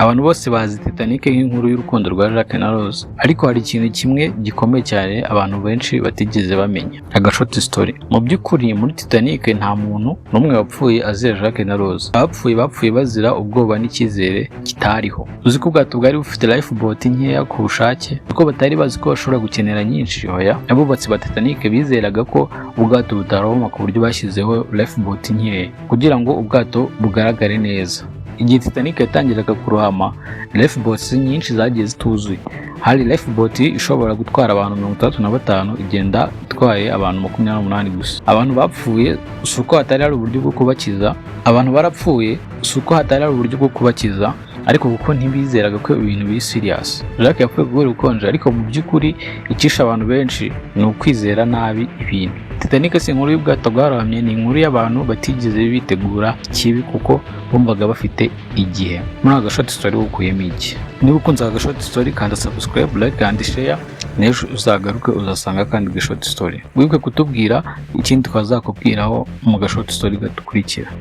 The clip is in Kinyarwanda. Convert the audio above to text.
Abantu bose bazi Titanic nk'inkuru y'urukundo rwa Jack na Rose, ariko hari ikintu kimwe gikomeye cyane abantu benshi batigeze bamenya, agashoti story. Mu by'ukuri muri Titanic nta muntu n'umwe wapfuye azira Jack na Rose. Abapfuye bapfuye bazira ubwoba n'icyizere kitariho. Uzi ko ubwato bwari bufite lifeboat nkeya ku bushake, kuko batari bazi ko bashobora gukenera nyinshi. Oya, abubatsi ba Titanic bizeraga ko ubwato butarahoma ku buryo bashyizeho lifeboat nkeya kugira ngo ubwato bugaragare neza. Igihe Titanic yatangiraga kurohama, lifeboats nyinshi zagiye zituzuye. Hari lifeboat ishobora gutwara abantu 35 igenda itwaye abantu 28 gusa. Abantu bapfuye usuko hatari ari uburyo bwo kubakiza. Abantu barapfuye usuko hatari ari uburyo bwo kubakiza, ariko kuko ntibizeraga ko ibintu biri serious. Jack yapfuye kubera ukonje, ariko mu by'ukuri icisha abantu benshi ni ukwizera nabi ibintu. Titanic si inkuru y'ubwato bwarohamye, ni inkuru y'abantu batigeze bitegura ikibi kuko bumvaga bafite igihe. Muri agashoti story ukuyemo iki? Niba ukunze agashoti story kanda subscribe, like and share, n'ejo uzagaruke uzasanga kandi agashoti story. Wibuke kutubwira ikindi twazakubwiraho mu gashoti story gatukurikira.